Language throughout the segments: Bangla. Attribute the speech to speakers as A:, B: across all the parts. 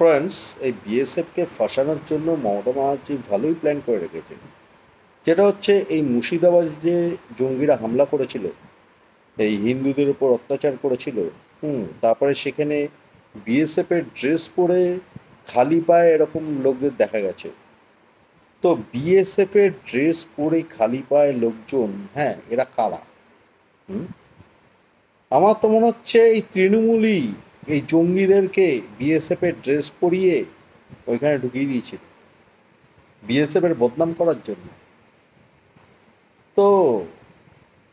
A: ফ্রেন্ডস, এই বিএসএফকে ফাঁসানোর জন্য মমতা ব্যানার্জি ভালোই প্ল্যান করে রেখেছে। যেটা হচ্ছে এই মুর্শিদাবাদ যে জঙ্গিরা হামলা করেছিল, এই হিন্দুদের উপর অত্যাচার করেছিল, তারপরে সেখানে বিএসএফের ড্রেস পরে খালি পায়ে এরকম লোকদের দেখা গেছে। তো বিএসএফের ড্রেস পরে খালি পায়ে লোকজন, হ্যাঁ, এরা কারা? হুম আমার তো মনে হচ্ছে এই তৃণমূলই এই জঙ্গিদেরকে বিএসএফের ড্রেস পরিয়ে ওইখানে ঢুকিয়ে দিয়েছিল বিএসএফের বদনাম করার জন্য। তো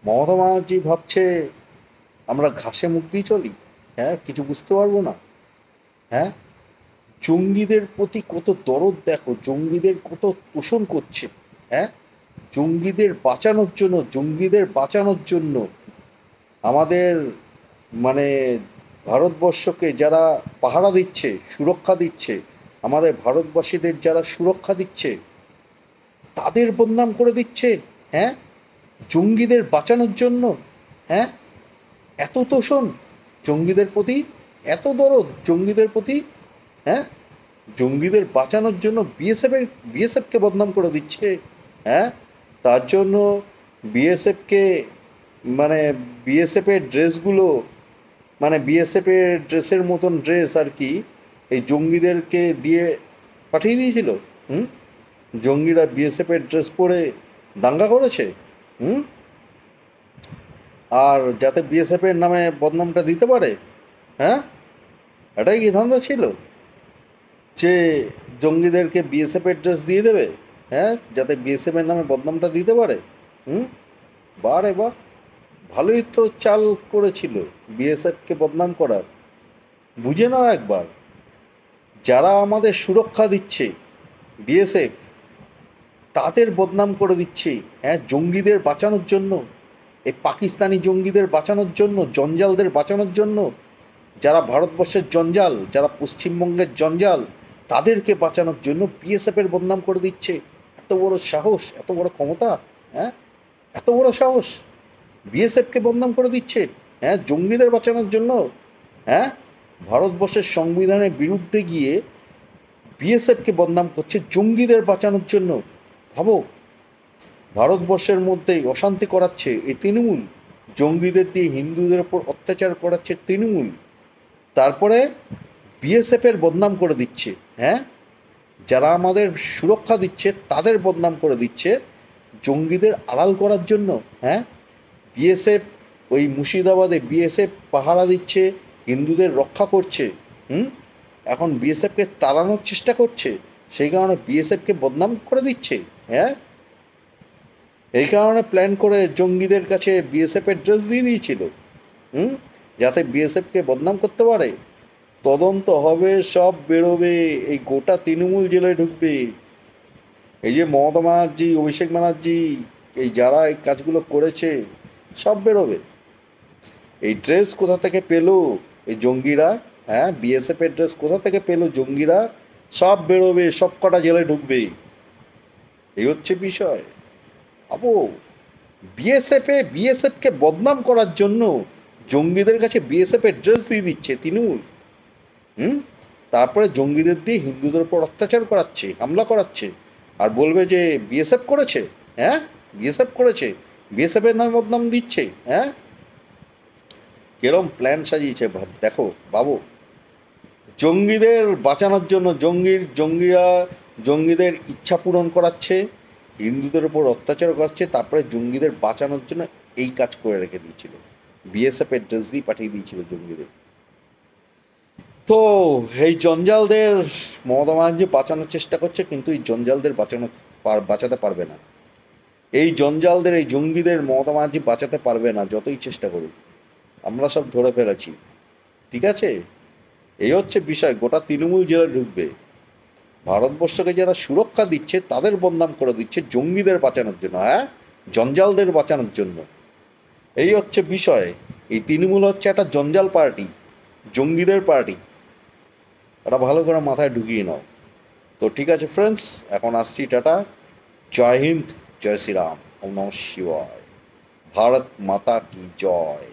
A: মমতা ব্যানার্জি ভাবছে আমরা ঘাসে মুখ দিয়ে চলি, হ্যাঁ, কিছু বুঝতে পারবো না। হ্যাঁ, জঙ্গিদের প্রতি কত দরদ দেখো, জঙ্গিদের কত তোষণ করছে। হ্যাঁ, জঙ্গিদের বাঁচানোর জন্য আমাদের মানে ভারতবর্ষকে যারা পাহারা দিচ্ছে, সুরক্ষা দিচ্ছে, আমাদের ভারতবাসীদের যারা সুরক্ষা দিচ্ছে তাদের বদনাম করে দিচ্ছে। হ্যাঁ, জঙ্গিদের বাঁচানোর জন্য। হ্যাঁ, এত তোষণ জঙ্গিদের প্রতি, এত দরদ জঙ্গিদের প্রতি। হ্যাঁ, জঙ্গিদের বাঁচানোর জন্য বিএসএফকে বদনাম করে দিচ্ছে। হ্যাঁ, তার জন্য বিএসএফকে মানে বিএসএফের ড্রেসগুলো, মানে বিএসএফের ড্রেসের মতন ড্রেস আর কি, এই জঙ্গিদেরকে দিয়ে পাঠিয়ে দিয়েছিল। হুম জঙ্গিরা বিএসএফের ড্রেস পরে দাঙ্গা করেছে। হুম আর যাতে বিএসএফের নামে বদনামটা দিতে পারে। হ্যাঁ, এটাই কি ধান্দা ছিল, যে জঙ্গিদেরকে বিএসএফের ড্রেস দিয়ে দেবে? হ্যাঁ, যাতে বিএসএফের নামে বদনামটা দিতে পারে। হুম বারে বাহ, ভালোই তো চাল করেছিল বিএসএফকে বদনাম করার। বুঝে নাও একবার, যারা আমাদের সুরক্ষা দিচ্ছে বিএসএফ, তাদের বদনাম করে দিচ্ছে। হ্যাঁ, জঙ্গিদের বাঁচানোর জন্য, এই পাকিস্তানি জঙ্গিদের বাঁচানোর জন্য, জঞ্জালদের বাঁচানোর জন্য, যারা ভারতবর্ষের জঞ্জাল, যারা পশ্চিমবঙ্গের জঞ্জাল, তাদেরকে বাঁচানোর জন্য বিএসএফের বদনাম করে দিচ্ছে। এত বড় সাহস, এত বড় ক্ষমতা! হ্যাঁ, এত বড় সাহস, বিএসএফকে বদনাম করে দিচ্ছে। হ্যাঁ, জঙ্গিদের বাঁচানোর জন্য। হ্যাঁ, ভারতবর্ষের সংবিধানের বিরুদ্ধে গিয়ে বিএসএফকে বদনাম করছে জঙ্গিদের বাঁচানোর জন্য। ভাবো, ভারতবর্ষের মধ্যেই অশান্তি করাচ্ছে এই তৃণমূল, জঙ্গিদের দিয়ে হিন্দুদের ওপর অত্যাচার করাচ্ছে তৃণমূল, তারপরে বিএসএফের বদনাম করে দিচ্ছে। হ্যাঁ, যারা আমাদের সুরক্ষা দিচ্ছে তাদের বদনাম করে দিচ্ছে জঙ্গিদের আড়াল করার জন্য। হ্যাঁ, বিএসএফ, ওই মুর্শিদাবাদে বিএসএফ পাহারা দিচ্ছে, হিন্দুদের রক্ষা করছে। হুম এখন বিএসএফকে তাড়ানোর চেষ্টা করছে, সেই কারণে বিএসএফকে বদনাম করে দিচ্ছে। হ্যাঁ, এই কারণে প্ল্যান করে জঙ্গিদের কাছে বিএসএফের ড্রেস দিয়ে দিয়েছিল। হুম যাতে বিএসএফকে বদনাম করতে পারে। তদন্ত হবে, সব বেরোবে, এই গোটা তৃণমূল জেলায় ঢুকবে। এই যে মমতা ব্যানার্জি, অভিষেক ব্যানার্জি, এই যারা এই কাজগুলো করেছে, সব বেরোবে। এই ড্রেস কোথা থেকে পেলো এই জঙ্গিরা? হ্যাঁ, বিএসএফের ড্রেস কোথা থেকে পেলো জঙ্গিরা? সব বেরোবে, সব কটা জেলায় ঢুকবে। এই হচ্ছে বিষয়। আবো, বিএসএফকে বদনাম করার জন্য জঙ্গিদের কাছে বিএসএফের ড্রেস দিয়ে দিচ্ছে তৃণমূল। হুম তারপরে জঙ্গিদের দিয়ে হিন্দুদের উপর অত্যাচার করাচ্ছে, হামলা করাচ্ছে, আর বলবে যে বিএসএফ করেছে। হ্যাঁ, বিএসএফ করেছে, বিএসএফের নামে বদনাম দিচ্ছে। হ্যাঁ, কিরম প্ল্যান সাজিয়েছে দেখো বাবু। জঙ্গিদের বাঁচানোর জন্য জঙ্গিদের ইচ্ছা পূরণ করাচ্ছে, হিন্দুদের উপর অত্যাচার করছে, তারপরে জঙ্গিদের বাঁচানোর জন্য এই কাজ করে রেখে দিয়েছিল, বিএসএফের ড্রেস দিয়ে পাঠিয়ে দিয়েছিল জঙ্গিদের। তো এই জঞ্জালদের মমতা ব্যানার্জি বাঁচানোর চেষ্টা করছে, কিন্তু এই জঞ্জালদের বাঁচাতে পারবে না। এই জঞ্জালদের, এই জঙ্গিদের মমতা ব্যানার্জি বাঁচাতে পারবে না, যতই চেষ্টা করুক। আমরা সব ধরে ফেলেছি। ঠিক আছে, এই হচ্ছে বিষয়। গোটা তৃণমূল জেলা ঢুকবে, ভারতবর্ষকে যারা সুরক্ষা দিচ্ছে তাদের বদনাম করে দিচ্ছে জঙ্গিদের বাঁচানোর জন্য। হ্যাঁ, জঞ্জালদের বাঁচানোর জন্য। এই হচ্ছে বিষয়। এই তৃণমূল হচ্ছে একটা জঞ্জাল পার্টি, জঙ্গিদের পার্টি। এটা ভালো করে মাথায় ঢুকিয়ে নাও। তো ঠিক আছে ফ্রেন্ডস, এখন আসছি, টাটা, জয় হিন্দ, জয় শ্রীরাম, ওম নমঃ শিবায়, ভারত মাতা কি জয়।